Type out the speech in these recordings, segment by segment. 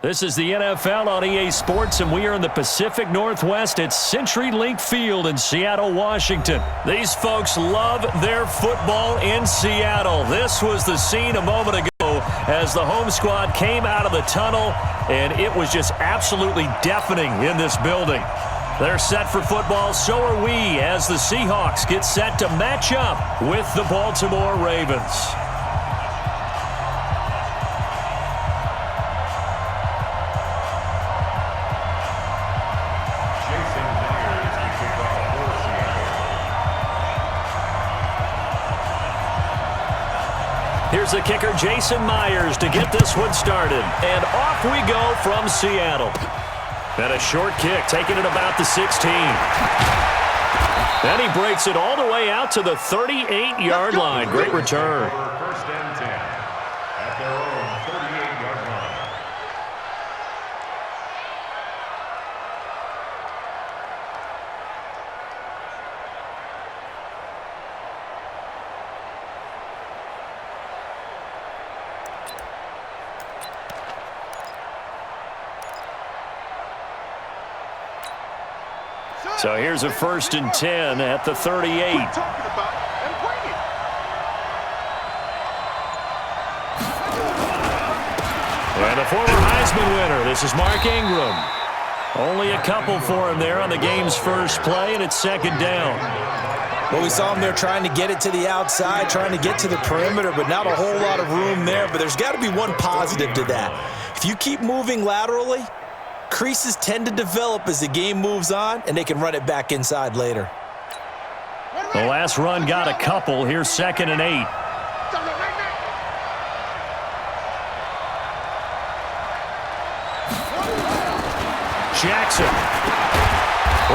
This is the NFL on EA Sports, and we are in the Pacific Northwest at CenturyLink Field in Seattle, Washington. These folks love their football in Seattle. This was the scene a moment ago as the home squad came out of the tunnel, and it was just absolutely deafening in this building. They're set for football, so are we, as the Seahawks get set to match up with the Baltimore Ravens. Here's the kicker, Jason Myers, to get this one started. And off we go from Seattle. And a short kick, taking it about the 16. Then he breaks it all the way out to the 38-yard line. Great return. First and 10 at their own 38-yard line. So here's a 1st and 10 at the 38. And the former Heisman winner, this is Mark Ingram. Only a couple for him there on the game's first play, and it's 2nd down. Well, we saw him there trying to get it to the outside, trying to get to the perimeter, but not a whole lot of room there. But there's got to be one positive to that. If you keep moving laterally, creases tend to develop as the game moves on, and they can run it back inside later. The last run got a couple. Here's 2nd and 8. Jackson.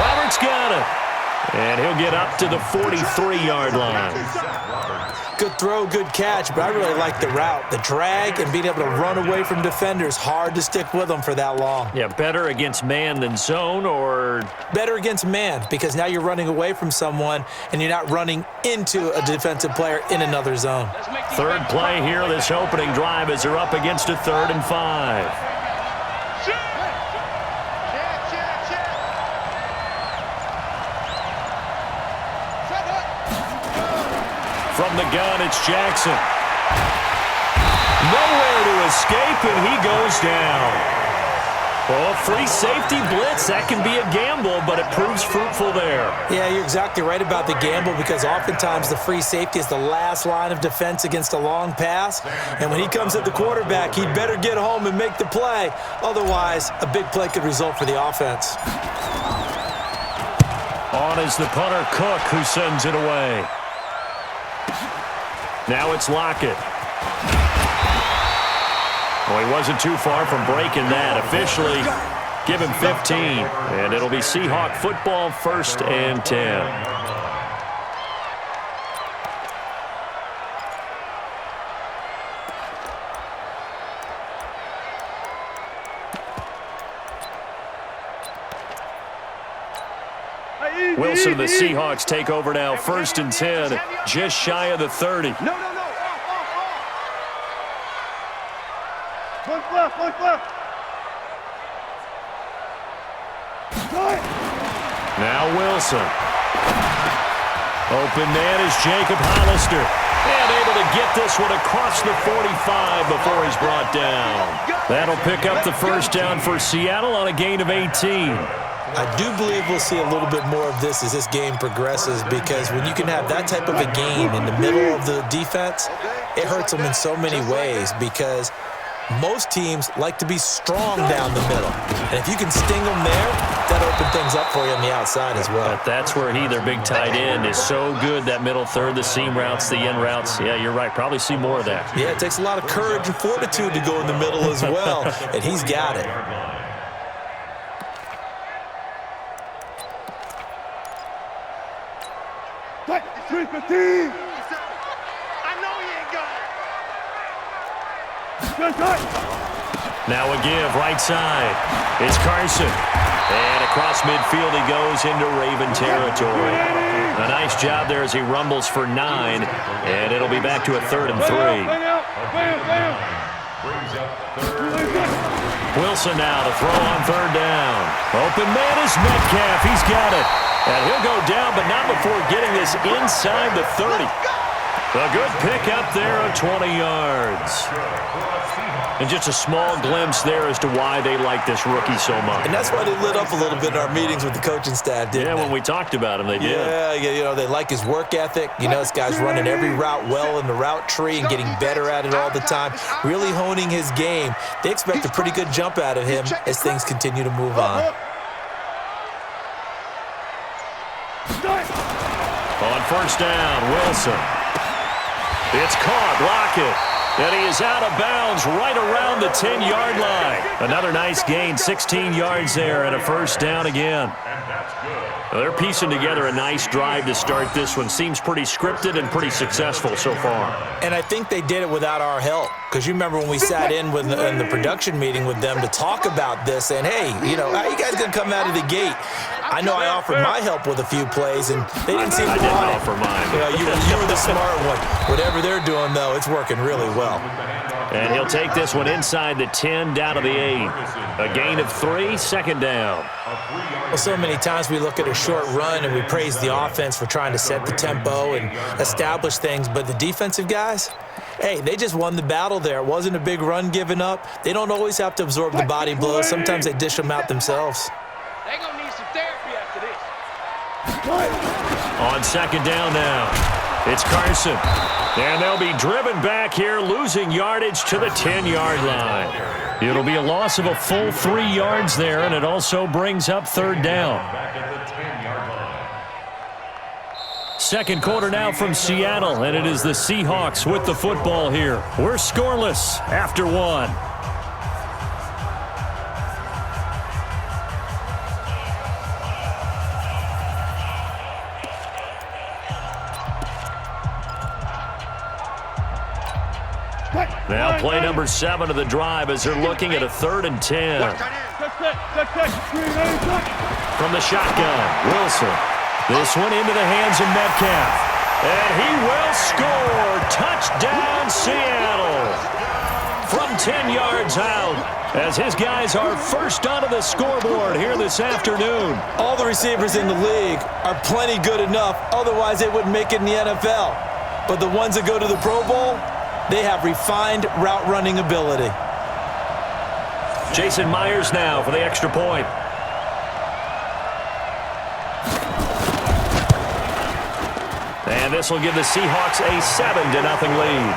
Roberts got it. And he'll get up to the 43-yard line. Good throw, good catch, but I really like the route. The drag and being able to run away from defenders, hard to stick with them for that long. Yeah, better against man than zone, or? Better against man, because now you're running away from someone and you're not running into a defensive player in another zone. Third play here, this opening drive, as they're up against a 3rd and 5. From the gun, it's Jackson. Nowhere to escape, and he goes down. Well, free safety blitz, that can be a gamble, but it proves fruitful there. Yeah, you're exactly right about the gamble, because oftentimes the free safety is the last line of defense against a long pass. And when he comes at the quarterback, he'd better get home and make the play. Otherwise, a big play could result for the offense. On is the punter, Cook, who sends it away. Now it's Lockett. Well, he wasn't too far from breaking that. Officially, give him 15. And it'll be Seahawk football, 1st and 10. Wilson, the Seahawks take over now, 1st and 10, just shy of the 30. No. Look left. Now Wilson. Open man is Jacob Hollister. And able to get this one across the 45 before he's brought down. That'll pick up the 1st down for Seattle on a gain of 18. I do believe we'll see a little bit more of this as this game progresses, because when you can have that type of a game in the middle of the defense, it hurts them in so many ways, because most teams like to be strong down the middle. And if you can sting them there, that'll open things up for you on the outside as well. But that's where their big tight end, is so good, that middle third, the seam routes, the in routes. Yeah, you're right. Probably see more of that. Yeah, it takes a lot of courage and fortitude to go in the middle as well, and he's got it. I know he ain't got it. Now a give, right side. It's Carson. And across midfield he goes into Raven territory. A nice job there as he rumbles for 9. And it'll be back to a 3rd and 3. Brings up 3rd. Wilson now to throw on third down. Open man is Metcalf. He's got it. And he'll go down, but not before getting this inside the 30. A good pick up there of 20 yards. And just a small glimpse there as to why they like this rookie so much. And that's why they lit up a little bit in our meetings with the coaching staff, didn't they? When we talked about him, they did. Yeah, you know, they like his work ethic. You know, this guy's running every route well in the route tree and getting better at it all the time, really honing his game. They expect a pretty good jump out of him as things continue to move on. On first down, Wilson. It's caught. Lockett. And he is out of bounds right around the 10-yard line. Another nice gain, 16 yards there, and a first down again. They're piecing together a nice drive to start this one. Seems pretty scripted and pretty successful so far. And I think they did it without our help. Because you remember when we sat in the production meeting with them to talk about this, saying, hey, you know, how you guys going to come out of the gate? I know I offered my help with a few plays, and they didn't seem to want it. I didn't offer mine. You know, you were the smart one. Whatever they're doing, though, it's working really well. And he'll take this one inside the 10, down to the 8. A gain of 3, second down. Well, so many times we look at a short run and we praise the offense for trying to set the tempo and establish things, but the defensive guys, hey, they just won the battle there. It wasn't a big run given up. They don't always have to absorb the body blows. Sometimes they dish them out themselves. They're going to need some therapy after this. On second down now, it's Carson. And they'll be driven back here, losing yardage to the 10-yard line. It'll be a loss of a full 3 yards there, and it also brings up third down. Second quarter now from Seattle, and it is the Seahawks with the football here. We're scoreless after 1. Now play number 7 of the drive as they're looking at a 3rd and 10. From the shotgun, Wilson. This one into the hands of Metcalf. And he will score. Touchdown, Seattle. From 10 yards out as his guys are first onto the scoreboard here this afternoon. All the receivers in the league are plenty good enough. Otherwise, they wouldn't make it in the NFL. But the ones that go to the Pro Bowl, they have refined route running ability. Jason Myers now for the extra point. And this will give the Seahawks a 7-0 lead.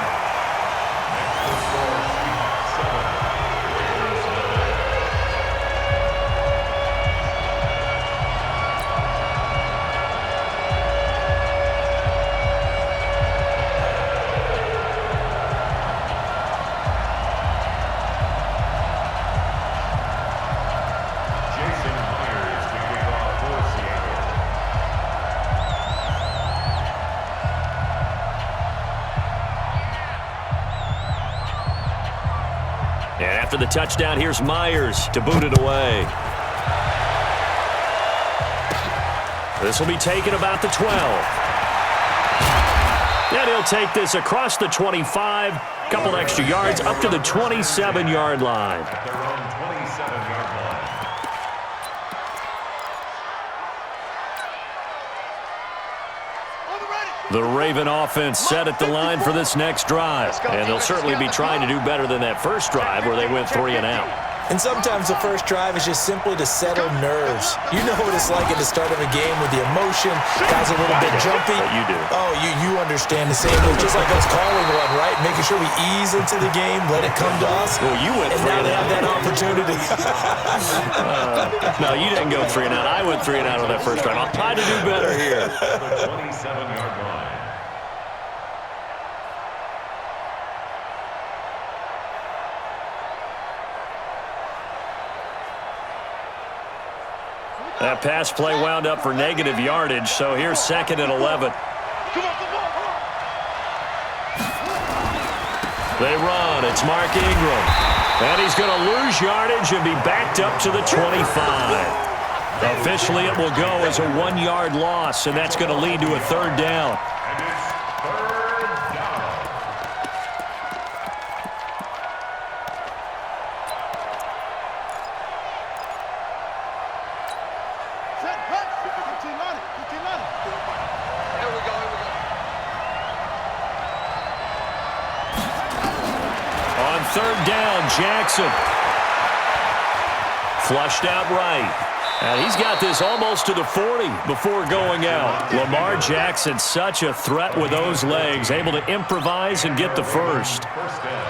And after the touchdown, here's Myers to boot it away. This will be taken about the 12. And he'll take this across the 25, couple extra yards, up to the 27-yard line. The Raven offense set at the line for this next drive. And they'll certainly be trying to do better than that first drive where they went 3 and out. And sometimes the first drive is just simply to settle nerves. You know what it's like at the start of a game with the emotion. Guys are a little bit jumpy. But you do. Oh, you understand the same move. Just like us calling one, right? Making sure we ease into the game, let it come to us. Well, you went 3 and now and they out. have that opportunity. No, you didn't go 3 and out. I went 3 and out on that first drive. I'll try to do better here. 27-yard line. That pass play wound up for negative yardage, so here's 2nd and 11. They run. It's Mark Ingram. And he's going to lose yardage and be backed up to the 25. Officially, it will go as a 1-yard loss, and that's going to lead to a 3rd down. third down. Jackson. Flushed out right. And he's got this almost to the 40 before going out. Lamar Jackson, such a threat with those legs, able to improvise and get the first.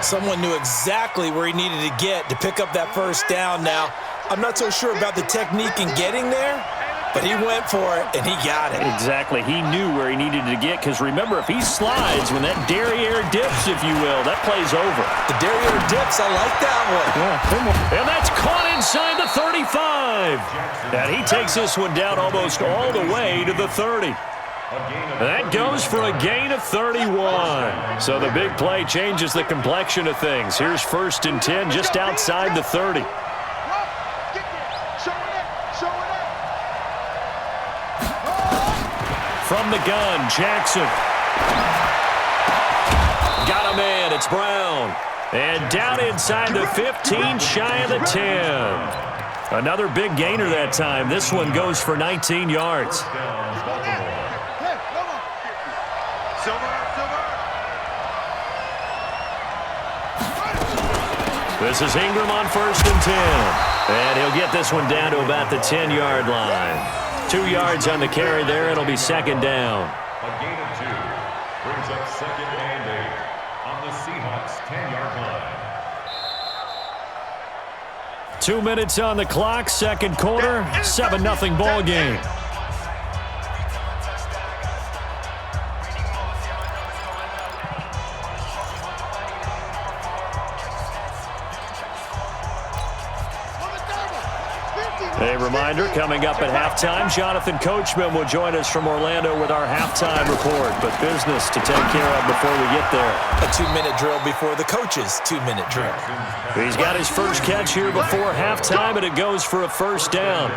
Someone knew exactly where he needed to get to pick up that first down now. I'm not so sure about the technique in getting there, but he went for it, and he got it. Exactly. He knew where he needed to get, because remember, if he slides, when that derriere dips, if you will, that play's over. The derriere dips, I like that one. Yeah, and that's caught inside the 35. And he takes this one down almost all the way to the 30. That goes for a gain of 31. So the big play changes the complexion of things. Here's 1st and 10 just outside the 30. From the gun, Jackson. Got a man, it's Brown. And down inside the 15, shy of the 10. Another big gainer that time. This one goes for 19 yards. This is Ingram on 1st and 10. And he'll get this one down to about the 10-yard line. 2 yards on the carry there. It'll be 2nd down. A gain of 2 brings up 2nd and 8 on the Seahawks 10-yard line. 2 minutes on the clock, 2nd quarter, 7-0 ball game. A reminder, coming up at halftime, Jonathan Coachman will join us from Orlando with our halftime report. But business to take care of before we get there. A 2-minute drill before the coach's 2-minute drill. He's got his first catch here before halftime, and it goes for a 1st down.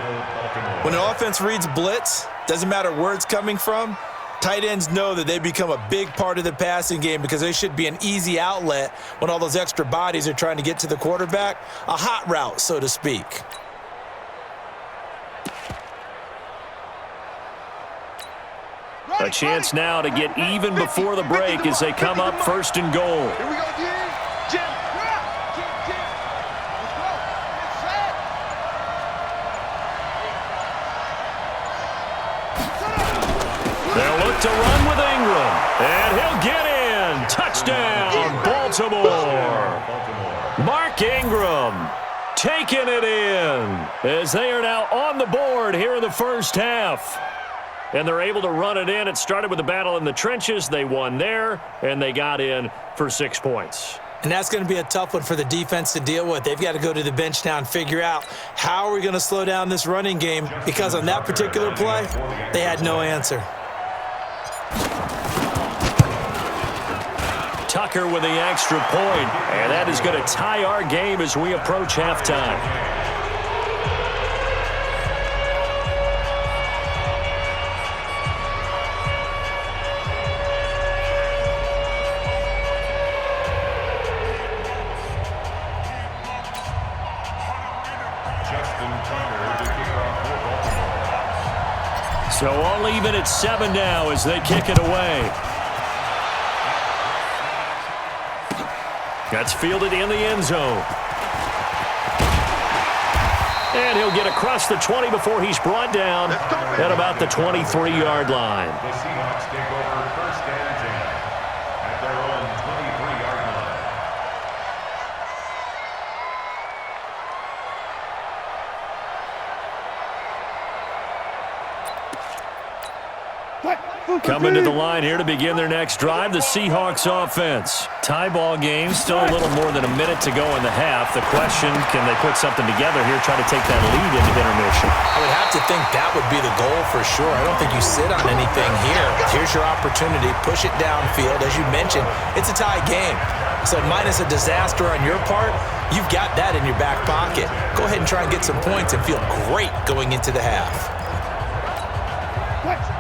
When an offense reads blitz, doesn't matter where it's coming from, tight ends know that they become a big part of the passing game because they should be an easy outlet when all those extra bodies are trying to get to the quarterback. A hot route, so to speak. A chance now to get even before the break as they come up 1st and goal. Here we go, Jim. Jim. Let's go. They'll look to run with Ingram. And he'll get in. Touchdown, Baltimore. Mark Ingram taking it in as they are now on the board here in the first half. And they're able to run it in. It started with a battle in the trenches. They won there, and they got in for 6 points. And that's going to be a tough one for the defense to deal with. They've got to go to the bench now and figure out how are we going to slow down this running game, because on that particular play, they had no answer. Tucker with the extra point, and that is going to tie our game as we approach halftime. So all even at 7 now as they kick it away. That's fielded in the end zone. And he'll get across the 20 before he's brought down at about the 23-yard line. The Seahawks take over 1st and 10 at their own 23-yard line. Coming to the line here to begin their next drive, the Seahawks offense. Tie ball game, still a little more than a minute to go in the half. The question, can they put something together here, try to take that lead into intermission? I would have to think that would be the goal for sure. I don't think you sit on anything here. Here's your opportunity. Push it downfield. As you mentioned, it's a tie game. So minus a disaster on your part, you've got that in your back pocket. Go ahead and try and get some points and feel great going into the half.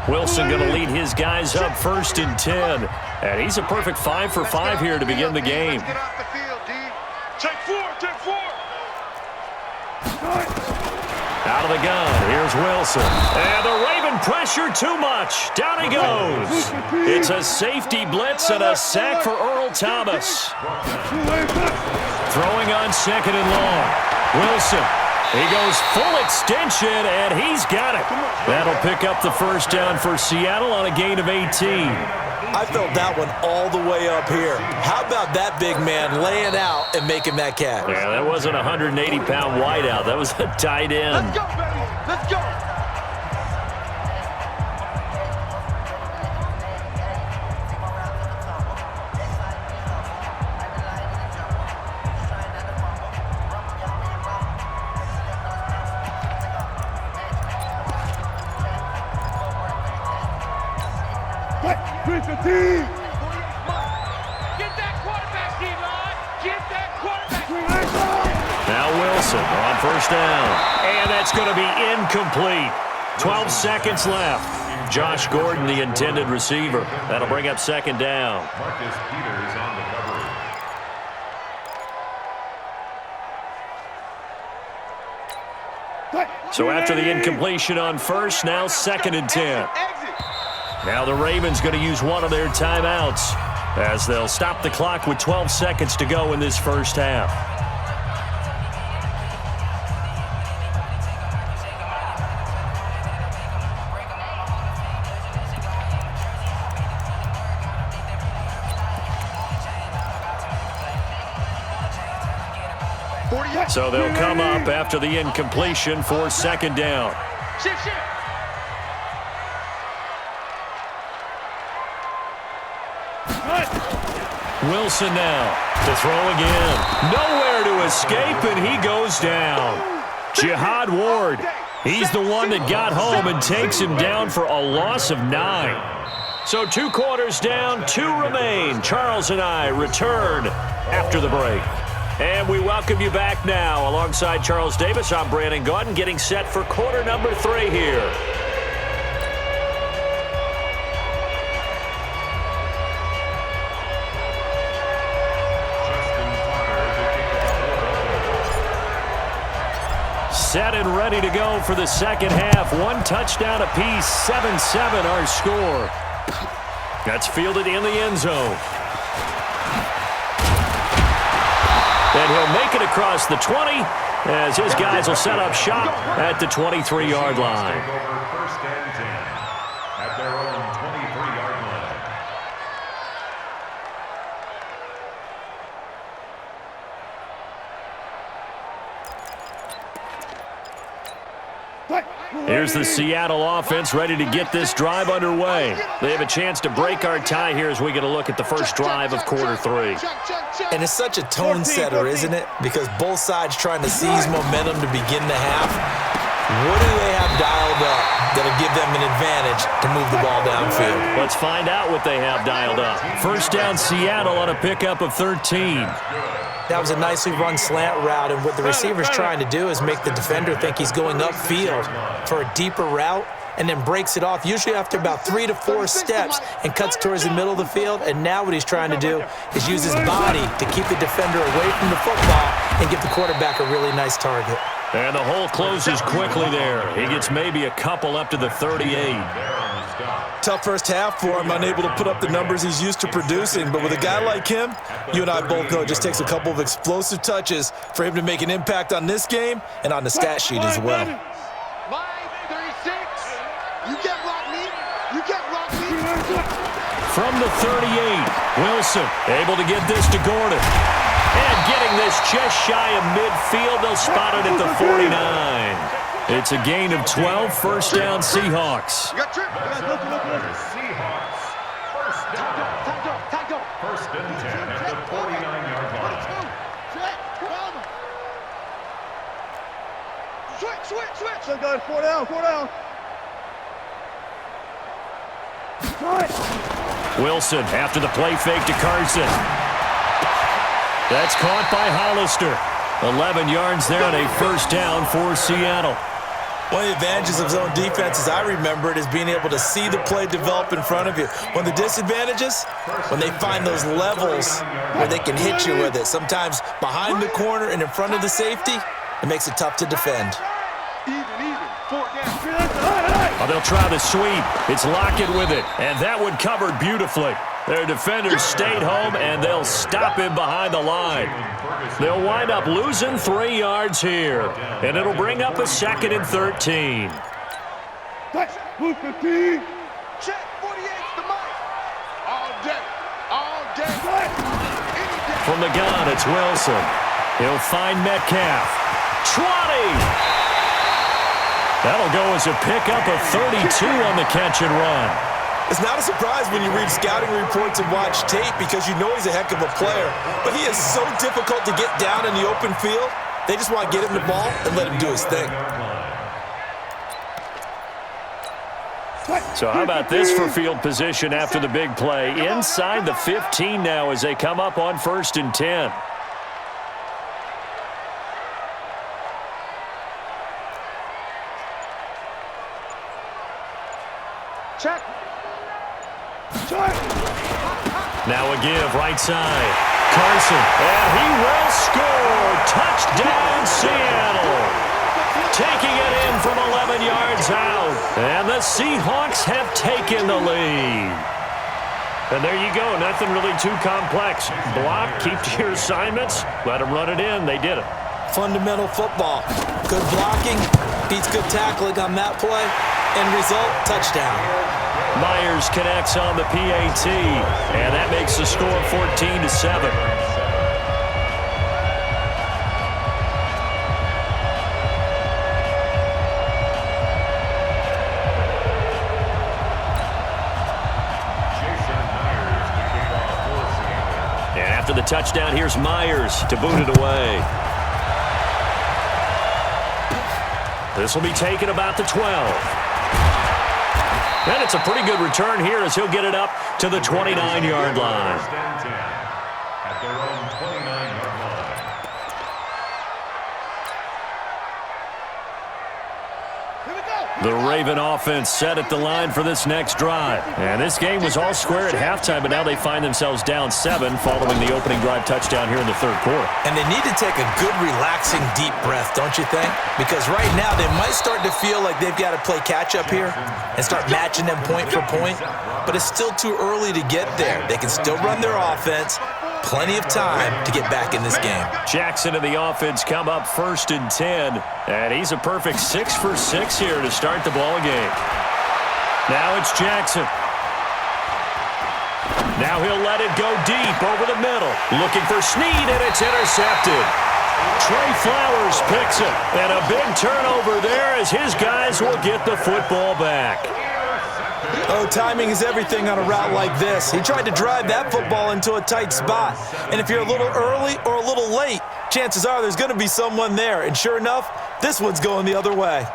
Wilson going to lead his guys up 1st and 10. And he's a perfect 5 for 5 here to begin the game. Get off the field, D. Take 4. Out of the gun, here's Wilson. And the Raven pressure too much. Down he goes. It's a safety blitz and a sack for Earl Thomas. Throwing on second and long. Wilson. He goes full extension, and he's got it. That'll pick up the first down for Seattle on a gain of 18. I felt that one all the way up here. How about that big man laying out and making that catch? Yeah, that wasn't a 180-pound wideout. That was a tight end. Let's go, baby. Let's go. Switch the team. Get that quarterback, D-line. Get that quarterback. Now Wilson on first down. And that's going to be incomplete. 12 seconds left. Josh Gordon, the intended receiver. That'll bring up second down. Marcus Peters on the coverage. So after the incompletion on first, now second and 10. Now the Ravens going to use one of their timeouts as they'll stop the clock with 12 seconds to go in this first half. So they'll come up after the incompletion for second down. Shift. Wilson now to throw again. Nowhere to escape, and he goes down. Jihad Ward, he's the one that got home and takes him down for a loss of 9. So 2 quarters down, 2 remain. Charles and I return after the break. And we welcome you back now. Alongside Charles Davis, I'm Brandon Gaudin, getting set for quarter number 3 here. Set and ready to go for the second half. 1 touchdown apiece, 7-7 our score. That's fielded in the end zone. And he'll make it across the 20 as his guys will set up shop at the 23-yard line. First and 10 at their own 23-yard line. Here's the Seattle offense ready to get this drive underway. They have a chance to break our tie here as we get a look at the first drive of quarter 3. And it's such a tone setter, isn't it? Because both sides trying to seize momentum to begin the half. What do they have dialed up that'll give them an advantage to move the ball downfield? Let's find out what they have dialed up. First down Seattle on a pickup of 13. That was a nicely run slant route, and what the receiver's trying to do is make the defender think he's going upfield for a deeper route, and then breaks it off, usually after about 3 to 4 steps, and cuts towards the middle of the field. And now what he's trying to do is use his body to keep the defender away from the football and give the quarterback a really nice target. And the hole closes quickly there. He gets maybe a couple up to the 38. Tough first half for him, unable to put up the numbers he's used to producing. But with a guy like him, you and I both know it just takes a couple of explosive touches for him to make an impact on this game and on the stat sheet as well. Line 36. You can't block me. You can't block me. From the 38, Wilson able to get this to Gordon. And getting this just shy of midfield, they'll spot it at the 49. It's a gain of 12, first down Seahawks. You got trip. Seahawks. First down. First and 10 at the 49-yard line. Switch. So guys, 4 down. Wilson after the play fake to Carson. That's caught by Hollister. 11 yards there on a first down for Seattle. One of the advantages of zone defense, as I remember it, is being able to see the play develop in front of you. One of the disadvantages, when they find those levels where they can hit you with it, sometimes behind the corner and in front of the safety, it makes it tough to defend. Even. 4 down. Oh, they'll try the sweep. It's Lockett with it, and that one covered beautifully. Their defenders stayed home, and they'll stop him behind the line. They'll wind up losing 3 yards here, and it'll bring up a 2nd and 13. Move 15. Check 48's the mic. All day. All day. Any day. From the gun, it's Wilson. He'll find Metcalf. 20! That'll go as a pickup of 32 on the catch and run. It's not a surprise when you read scouting reports and watch tape because you know he's a heck of a player. But he is so difficult to get down in the open field. They just want to get him the ball and let him do his thing. So how about this for field position after the big play? Inside the 15 now as they come up on 1st and 10. Check. Now a give, right side. Carson, and he will score. Touchdown, Seattle. Taking it in from 11 yards out. And the Seahawks have taken the lead. And there you go. Nothing really too complex. Block, keep to your assignments. Let them run it in. They did it. Fundamental football. Good blocking beats good tackling on that play. End result, touchdown. Myers connects on the PAT, and that makes the score 14-7. And after the touchdown, here's Myers to boot it away. This will be taken about the 12. And it's a pretty good return here as he'll get it up to the 29-yard line. At their own 29-yard line. The Raven offense set at the line for this next drive. And this game was all square at halftime, but now they find themselves down 7 following the opening drive touchdown here in the 3rd quarter. And they need to take a good, relaxing, deep breath, don't you think? Because right now they might start to feel like they've got to play catch-up here and start matching them point for point. But it's still too early to get there. They can still run their offense. Plenty of time to get back in this game. Jackson and the offense come up 1st and 10. And he's a perfect 6 for 6 here to start the ball game. Now it's Jackson. Now he'll let it go deep over the middle. Looking for Snead, and it's intercepted. Trey Flowers picks it. And a big turnover there as his guys will get the football back. Oh, timing is everything on a route like this. He tried to drive that football into a tight spot. And if you're a little early or a little late, chances are there's going to be someone there. And sure enough, this one's going the other way.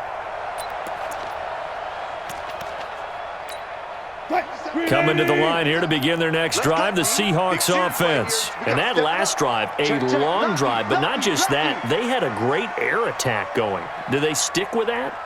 Coming to the line here to begin their next drive, the Seahawks offense. And that last drive, a long drive, but not just that, they had a great air attack going. Do they stick with that?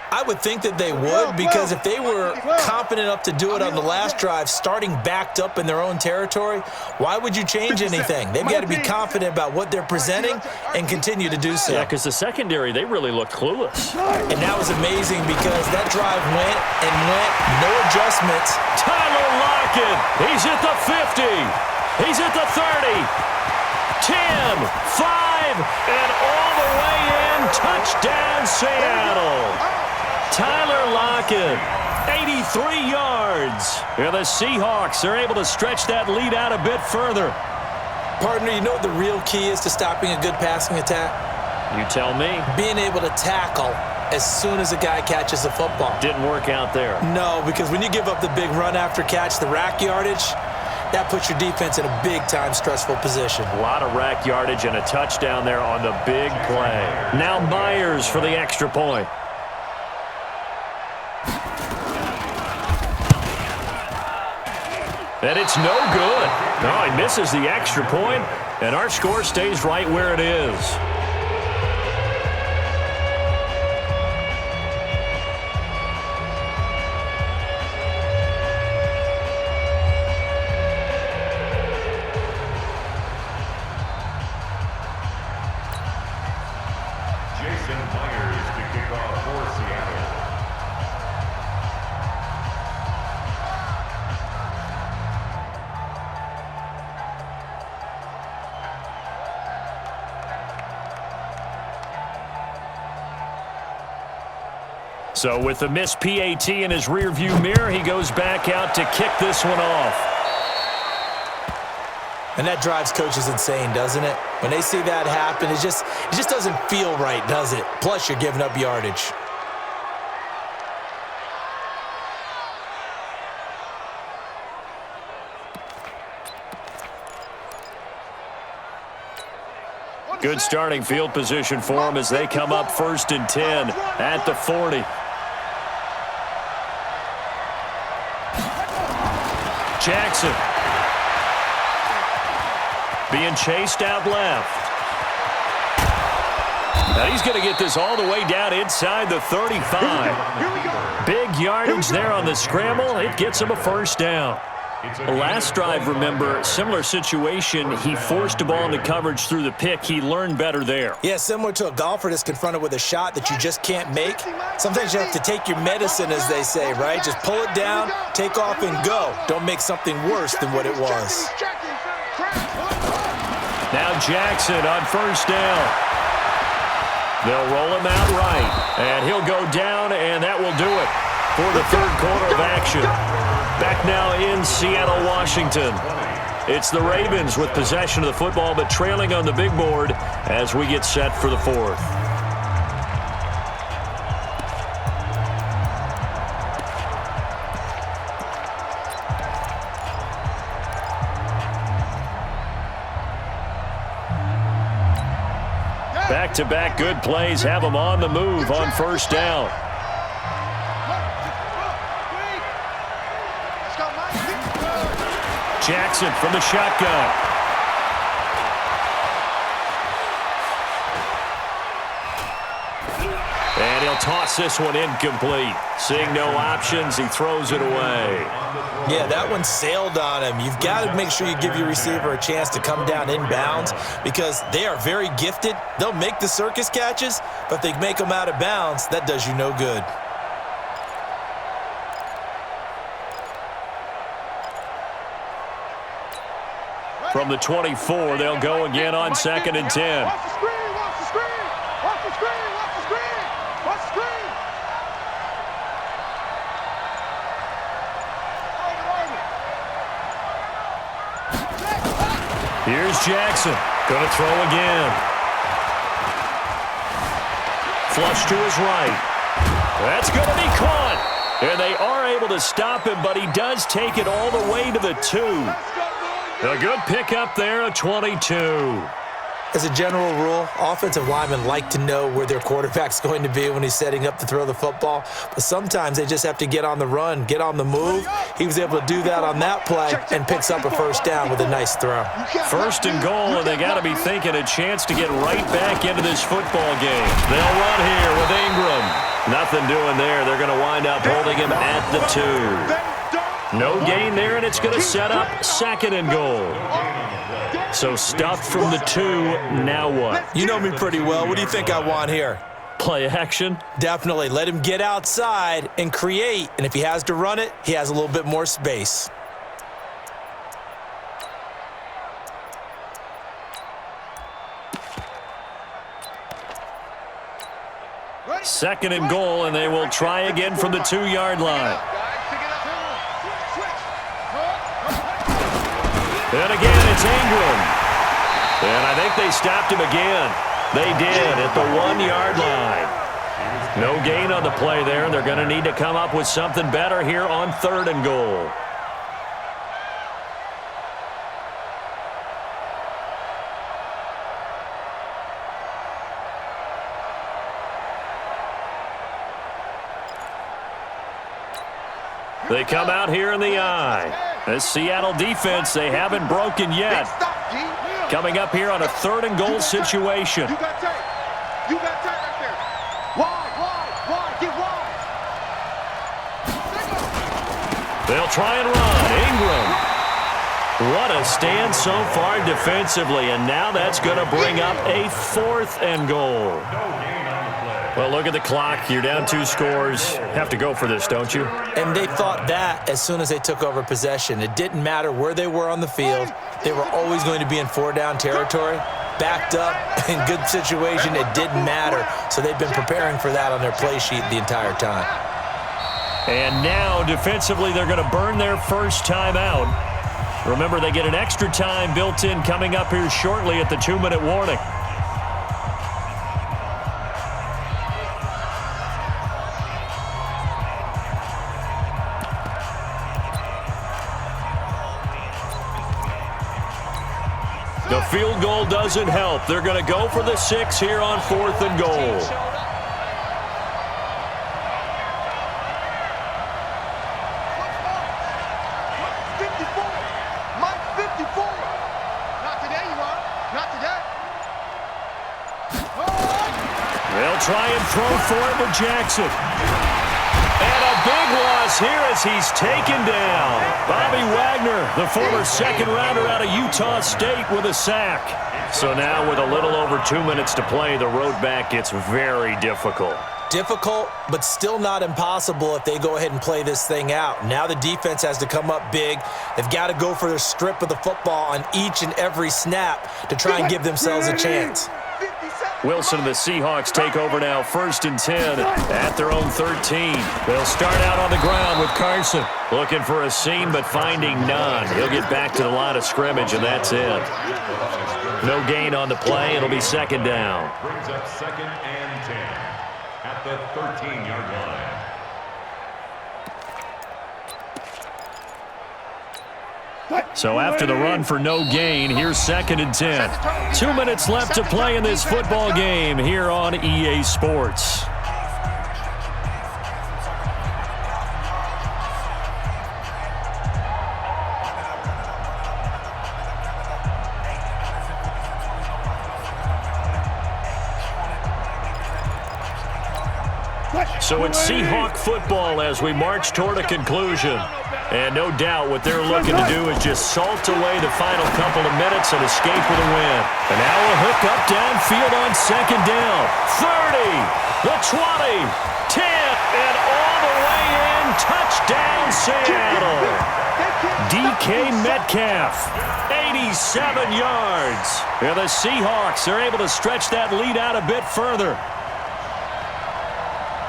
I would think that they would, because if they were confident enough to do it on the last drive, starting backed up in their own territory, why would you change anything? They've got to be confident about what they're presenting and continue to do so. Yeah, because the secondary, they really looked clueless. And that was amazing because that drive went and went, no adjustments. Tyler Lockett, he's at the 50. He's at the 30. 10, 5, and all the way in. Touchdown, Seattle. Tyler Lockett, 83 yards. Yeah, the Seahawks are able to stretch that lead out a bit further. Partner, you know what the real key is to stopping a good passing attack? You tell me. Being able to tackle as soon as a guy catches the football. Didn't work out there. No, because when you give up the big run after catch, the rack yardage, that puts your defense in a big-time stressful position. A lot of rack yardage and a touchdown there on the big play. Now Myers for the extra point. And it's no good. No, he misses the extra point, and our score stays right where it is. Jason Myers to kick off for Seattle. So with the missed PAT in his rearview mirror, he goes back out to kick this one off. And that drives coaches insane, doesn't it? When they see that happen, it just doesn't feel right, does it? Plus, you're giving up yardage. Good starting field position for them as they come up 1st and 10 at the 40. Jackson being chased out left. Now he's going to get this all the way down inside the 35. Big yardage there on the scramble. It gets him a 1st down. Last drive, remember, similar situation. He forced a ball into coverage through the pick. He learned better there. Yeah, similar to a golfer that's confronted with a shot that you just can't make. Sometimes you have to take your medicine, as they say, right? Just pull it down, take off, and go. Don't make something worse than what it was. Now Jackson on 1st down. They'll roll him out right, and he'll go down, and that will do it for the 3rd quarter of action. Back now in Seattle, Washington. It's the Ravens with possession of the football, but trailing on the big board as we get set for the 4th. Back-to-back good plays have them on the move on 1st down. Jackson from the shotgun. And he'll toss this one incomplete. Seeing no options, he throws it away. Yeah, that one sailed on him. You've got to make sure you give your receiver a chance to come down inbounds because they are very gifted. They'll make the circus catches, but if they make them out of bounds, that does you no good. From the 24, they'll go again on 2nd and 10. Watch the screen, watch the screen, watch the screen, watch the screen, watch the screen. Here's Jackson. Going to throw again. Flush to his right. That's going to be caught. And they are able to stop him, but he does take it all the way to the 2. A good pickup there at 22. As a general rule, offensive linemen like to know where their quarterback's going to be when he's setting up to throw the football. But sometimes they just have to get on the run, get on the move. He was able to do that on that play and picks up a 1st down with a nice throw. 1st and goal, and they got to be thinking a chance to get right back into this football game. They'll run here with Ingram. Nothing doing there. They're going to wind up holding him at the 2. No gain there, and it's going to set up 2nd and goal. So stuffed from the 2, now what? You know me pretty well. What do you think I want here? Play action? Definitely. Let him get outside and create. And if he has to run it, he has a little bit more space. Second and goal, and they will try again from the 2-yard line. And again, it's Ingram. And I think they stopped him again. They did at the 1-yard line. No gain on the play there, and they're going to need to come up with something better here on 3rd and goal. They come out here in the eye. This Seattle defense, they haven't broken yet. Coming up here on a 3rd and goal situation. You got tape. You got tape right there. Wide, get wide. They'll try and run. Ingram. What a stand so far defensively, and now that's going to bring up a 4th and goal. Well, look at the clock. You're down 2 scores. Have to go for this, don't you? And they thought that as soon as they took over possession. It didn't matter where they were on the field. They were always going to be in 4-down territory. backed up, in good situation. It didn't matter. So they've been preparing for that on their play sheet the entire time. And now, defensively, they're going to burn their first timeout. Remember, they get an extra time built in coming up here shortly at the 2-minute warning. The field goal doesn't help. They're going to go for the 6 here on 4th and goal. They'll try and throw for it with Jackson. And a big loss here as he's taken down. Bobby Wagner, the former second-rounder out of Utah State, with a sack. So now with a little over 2 minutes to play, the road back gets very difficult. Difficult, but still not impossible if they go ahead and play this thing out. Now the defense has to come up big. They've got to go for their strip of the football on each and every snap to try and give themselves a chance. Wilson and the Seahawks take over now, 1st and 10 at their own 13. They'll start out on the ground with Carson. Looking for a seam, but finding none. He'll get back to the line of scrimmage, and that's it. No gain on the play. It'll be 2nd down. Brings up 2nd and 10 at the 13-yard line. So after the run for no gain, here's 2nd and 10. 2 minutes left to play in this football game here on EA Sports. So it's Seahawk football as we march toward a conclusion. And no doubt what they're looking to do is just salt away the final couple of minutes and escape with a win. And now a hook up downfield on 2nd down. 30, the 20, 10, and all the way in. Touchdown, Seattle. DK Metcalf, 87 yards. And the Seahawks are able to stretch that lead out a bit further.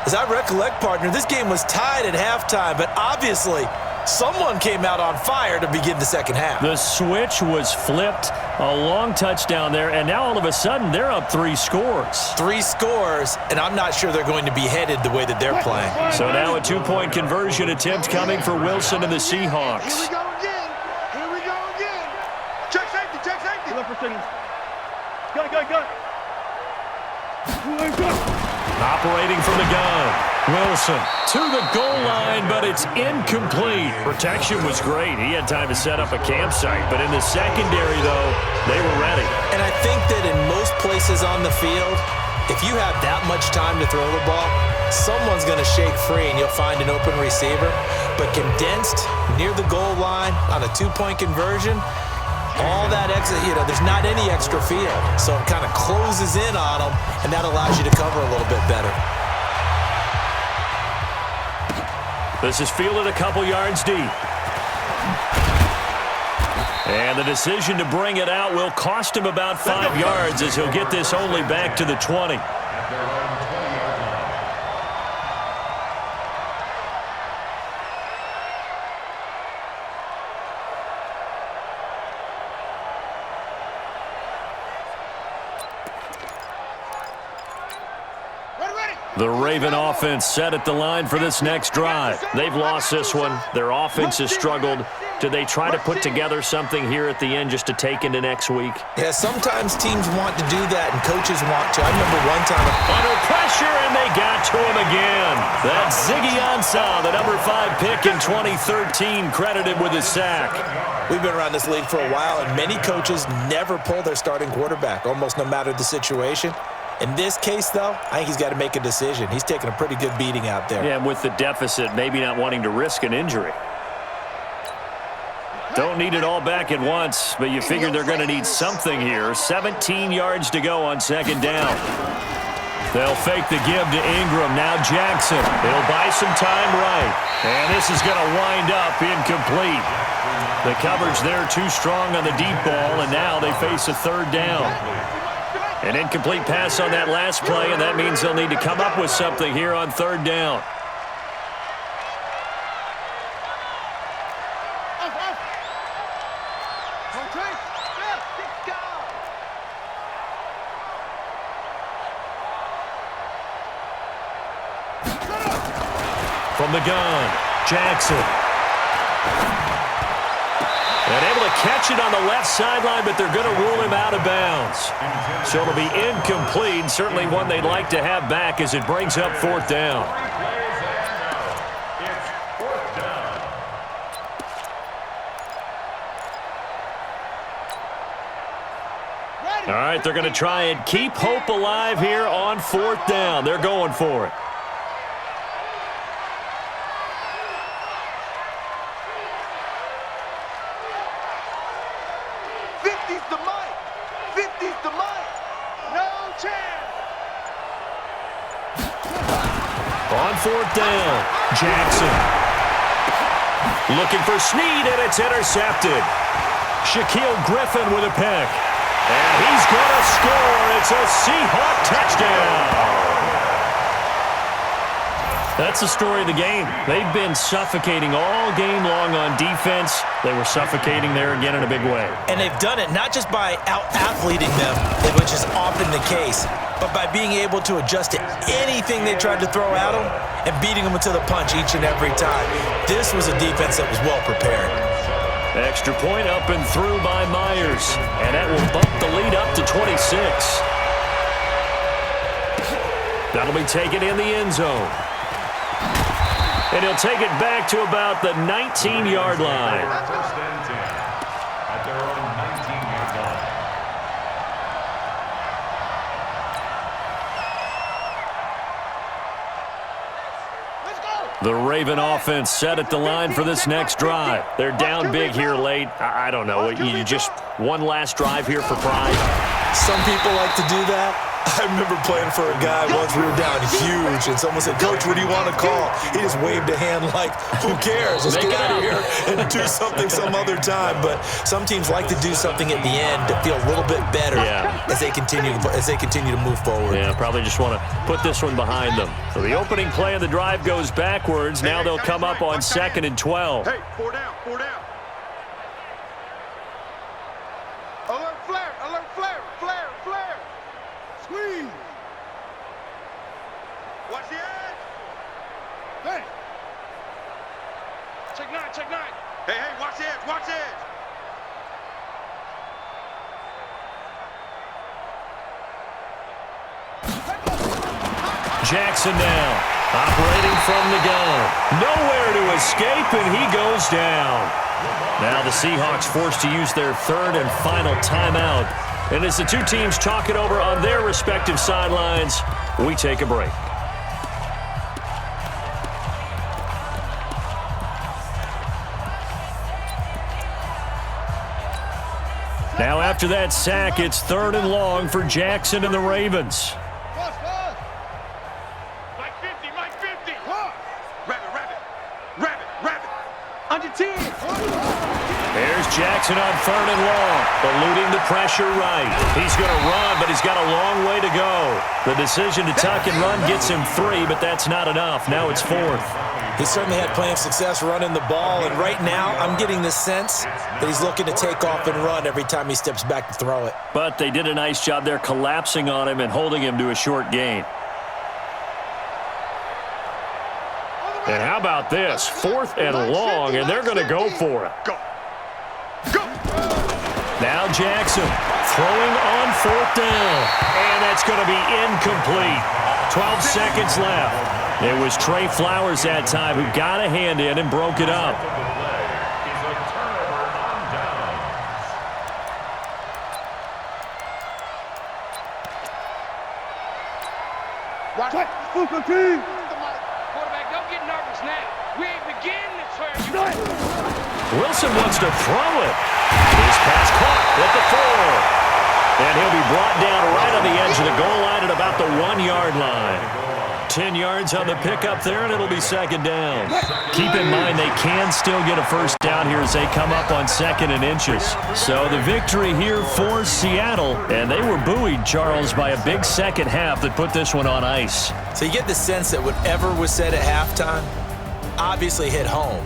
As I recollect, partner, this game was tied at halftime, but obviously someone came out on fire to begin the second half. The switch was flipped, a long touchdown there, and now all of a sudden they're up 3 scores. 3 scores, and I'm not sure they're going to be headed the way that they're playing. So now a 2-point conversion attempt coming for Wilson and the Seahawks. Here we go again. Here we go again. Check safety, check safety. Go. Operating from the gun. Wilson to the goal line, but it's incomplete. Protection was great. He had time to set up a campsite, but in the secondary, though, they were ready. And I think that in most places on the field, if you have that much time to throw the ball, someone's going to shake free and you'll find an open receiver. But condensed near the goal line on a 2-point conversion, all that extra, there's not any extra field. So it kind of closes in on them, and that allows you to cover a little bit better. This is fielded a couple yards deep. And the decision to bring it out will cost him about 5 yards as he'll get this only back to the 20. The Raven offense set at the line for this next drive. They've lost this one. Their offense has struggled. Do they try to put together something here at the end just to take into next week? Yeah, sometimes teams want to do that and coaches want to. I remember one time. Under pressure, and they got to him again. That's Ziggy Ansah, the number 5 pick in 2013, credited with a sack. We've been around this league for a while, and many coaches never pull their starting quarterback, almost no matter the situation. In this case, though, I think he's got to make a decision. He's taking a pretty good beating out there. Yeah, and with the deficit, maybe not wanting to risk an injury. Don't need it all back at once, but you figure they're going to need something here. 17 yards to go on 2nd down. They'll fake the give to Ingram. Now Jackson. He'll buy some time right. And this is going to wind up incomplete. The coverage there too strong on the deep ball, and now they face a third down. An incomplete pass on that last play, and that means they'll need to come up with something here on third down. From the gun, Jackson. And able to catch it on the left sideline, but they're going to rule him out of bounds. So it'll be incomplete, certainly one they'd like to have back as it brings up fourth down. All right, they're going to try and keep hope alive here on fourth down. They're going for it. On fourth down, Jackson. Looking for Snead, and it's intercepted. Shaquille Griffin with a pick. And he's going to score. It's a Seahawk touchdown. That's the story of the game. They've been suffocating all game long on defense. They were suffocating there again in a big way. And they've done it not just by out-athleting them, which is often the case, but by being able to adjust to anything they tried to throw at them and beating them to the punch each and every time. This was a defense that was well prepared. Extra point up and through by Myers. And that will bump the lead up to 26. That'll be taken in the end zone. And he'll take it back to about the 19-yard line. First and 10 at their own 19-yard line. The Raven offense set at the line for this next drive. They're down big here late. I don't know. You just one last drive here for pride. Some people like to do that. I remember playing for a guy once. We were down huge, and someone said, "Coach, what do you want to call?" He just waved a hand like, "Who cares? Let's get out of here and do something some other time." But some teams like to do something at the end to feel a little bit better as they continue to move forward. Yeah, probably just want to put this one behind them. So the opening play of the drive goes backwards. Now they'll come up on 2nd and 12. Hey, 4 down, 4 down. Alert flare, flare. Squeeze. Watch the edge. Hey. Check 9. Hey, watch the edge. Jackson now, operating from the gun. Nowhere to escape, and he goes down. Now the Seahawks forced to use their third and final timeout. And as the two teams talk it over on their respective sidelines, we take a break. Now after that sack, it's 3rd and long for Jackson and the Ravens. Under 10. There's Jackson on 3rd and long, eluding the pressure right. He's going to run, but he's got a long way to go. The decision to tuck and run gets him 3, but that's not enough. Now it's 4th. He certainly had plenty of success running the ball, and right now I'm getting the sense that he's looking to take off and run every time he steps back to throw it. But they did a nice job there collapsing on him and holding him to a short gain. And how about this? 4th and long, and they're going to go for it. Go. Now Jackson throwing on 4th down. And that's going to be incomplete. 12 seconds left. It was Trey Flowers that time who got a hand in and broke it up. Quarterback, don't get nervous now. We ain't beginning to turn you. Wilson wants to throw it. His pass caught at the 4. And he'll be brought down right on the edge of the goal line at about the 1-yard line. 10 yards on the pickup there, and it'll be second down. Keep in mind they can still get a first down here as they come up on 2nd and inches. So the victory here for Seattle, and they were buoyed, Charles, by a big second half that put this one on ice. So you get the sense that whatever was said at halftime obviously hit home.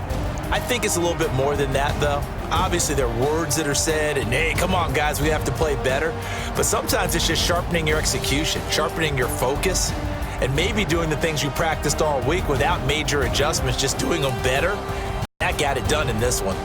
I think it's a little bit more than that, though. Obviously, there are words that are said, and, hey, come on, guys, we have to play better. But sometimes it's just sharpening your execution, sharpening your focus, and maybe doing the things you practiced all week without major adjustments, just doing them better. That got it done in this one.